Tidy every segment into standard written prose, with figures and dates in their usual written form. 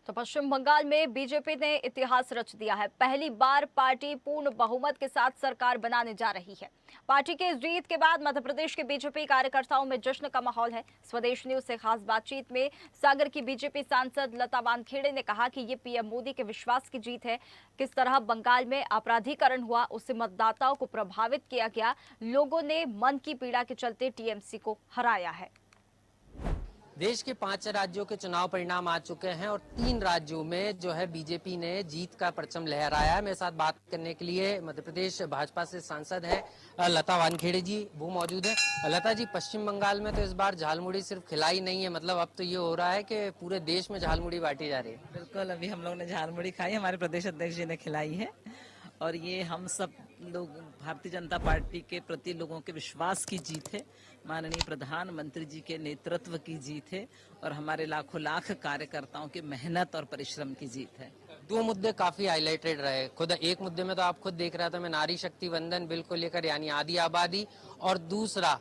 तो पश्चिम बंगाल में बीजेपी ने इतिहास रच दिया है। पहली बार पार्टी पूर्ण बहुमत के साथ सरकार बनाने जा रही है। पार्टी के इस जीत के बाद मध्य प्रदेश के बीजेपी कार्यकर्ताओं में जश्न का माहौल है। स्वदेश न्यूज से खास बातचीत में सागर की बीजेपी सांसद लता वानखेड़े ने कहा कि ये पीएम मोदी के विश्वास की जीत है। किस तरह बंगाल में अपराधीकरण हुआ, उससे मतदाताओं को प्रभावित किया गया। लोगों ने मन की पीड़ा के चलते टीएमसी को हराया है। देश के 5 राज्यों के चुनाव परिणाम आ चुके हैं और 3 राज्यों में जो है बीजेपी ने जीत का परचम लहराया है। मेरे साथ बात करने के लिए मध्य प्रदेश भाजपा से सांसद हैं लता वानखेड़े जी, वो मौजूद है। लता जी, पश्चिम बंगाल में तो इस बार झालमुड़ी सिर्फ खिलाई नहीं है, मतलब अब तो ये हो रहा है कि पूरे देश में झालमुड़ी बांटी जा रही है। बिल्कुल, अभी हम लोग ने झालमुड़ी खाई, हमारे प्रदेश अध्यक्ष जी ने खिलाई है और ये हम सब लोग भारतीय जनता पार्टी के प्रति लोगों के विश्वास की जीत है, माननीय प्रधानमंत्री जी के नेतृत्व की जीत है और हमारे लाखों लाख कार्यकर्ताओं की मेहनत और परिश्रम की जीत है। 2 मुद्दे काफी हाईलाइटेड रहे। खुद एक मुद्दे में तो आप खुद देख रहा था मैं, नारी शक्ति वंदन बिल को लेकर, यानी आधी आबादी, और दूसरा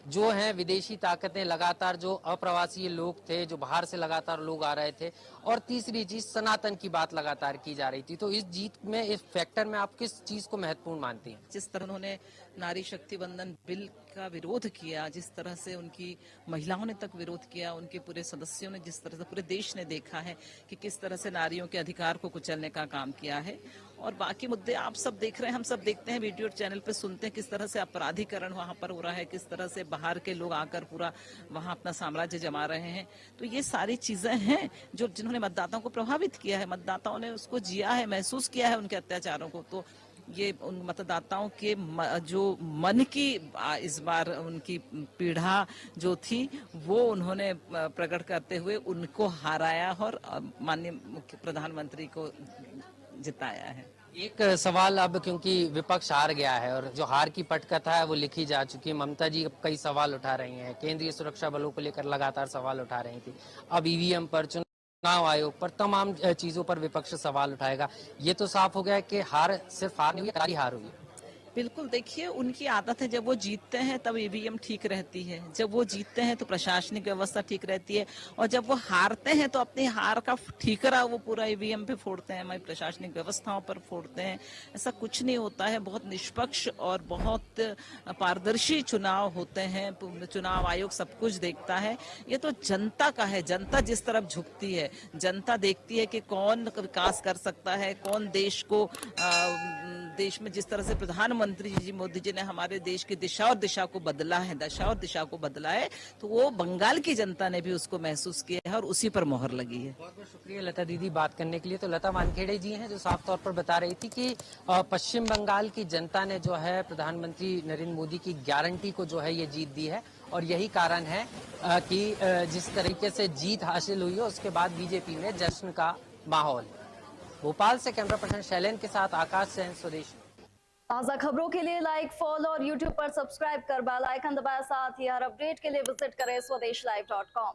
जो है विदेशी ताकतें, लगातार जो अप्रवासी लोग थे, जो बाहर से लगातार लोग आ रहे थे, और तीसरी चीज सनातन की बात लगातार की जा रही थी। तो इस जीत में, इस फैक्टर में आप किस चीज को महत्वपूर्ण मानती हैं? जिस तरह उन्होंने नारी शक्ति वंदन बिल का विरोध किया, जिस तरह से उनकी महिलाओं ने तक विरोध किया, उनके पूरे सदस्यों ने, जिस तरह से पूरे देश ने देखा है कि किस तरह से नारियों के अधिकार को कुचलने का काम किया है, और बाकी मुद्दे आप सब देख रहे हैं, हम सब देखते हैं, वीडियो चैनल पे सुनते हैं किस तरह से अपराधीकरण वहां पर हो रहा है, किस तरह से बाहर के लोग आकर पूरा वहां अपना साम्राज्य जमा रहे हैं। तो ये सारी चीजें हैं जो जिन्होंने मतदाताओं को प्रभावित किया है, मतदाताओं ने उसको जिया है, महसूस किया है उनके अत्याचारों को। तो ये उन मतदाताओं के जो मन की इस बार उनकी पीड़ा जो थी वो उन्होंने प्रकट करते हुए उनको हराया और माननीय मुख्य प्रधानमंत्री को जिताया है। एक सवाल अब, क्योंकि विपक्ष हार गया है और जो हार की पटकथा है वो लिखी जा चुकी है, ममता जी अब कई सवाल उठा रही हैं, केंद्रीय सुरक्षा बलों को लेकर लगातार सवाल उठा रही थी, अब ईवीएम पर, चुनाव आयोग पर, तमाम चीजों पर विपक्ष सवाल उठाएगा। ये तो साफ हो गया है कि हार सिर्फ हार नहीं हुई, करारी हार हुई। बिल्कुल, देखिए उनकी आदत है, जब वो जीतते हैं तब ईवीएम ठीक रहती है, जब वो जीतते हैं तो प्रशासनिक व्यवस्था ठीक रहती है, और जब वो हारते हैं तो अपनी हार का ठीकरा वो पूरा ईवीएम पे फोड़ते हैं, हमारी प्रशासनिक व्यवस्थाओं पर फोड़ते हैं। ऐसा कुछ नहीं होता है, बहुत निष्पक्ष और बहुत पारदर्शी चुनाव होते हैं, चुनाव आयोग सब कुछ देखता है। ये तो जनता का है, जनता जिस तरफ झुकती है, जनता देखती है कि कौन विकास कर सकता है, कौन देश को देश में जिस तरह से प्रधानमंत्री जी मोदी जी ने हमारे देश की दिशा और दिशा को बदला है, तो वो बंगाल की जनता ने भी उसको महसूस किया है और उसी पर मोहर लगी है। बहुत बहुत शुक्रिया लता दीदी बात करने के लिए। तो लता वानखेड़े जी हैं जो साफ तौर पर बता रही थी कि पश्चिम बंगाल की जनता ने जो है प्रधानमंत्री नरेंद्र मोदी की गारंटी को जो है ये जीत दी है, और यही कारण है कि जिस तरीके से जीत हासिल हुई है उसके बाद बीजेपी में जश्न का माहौल। भोपाल से कैमरा पर्सन शैलेन के साथ आकाश सेन, स्वदेश। ताजा खबरों के लिए लाइक, फॉलो और यूट्यूब पर सब्सक्राइब कर बेल आइकन दबाएं। साथ ही हर अपडेट के लिए विजिट करें swedeshlive.com।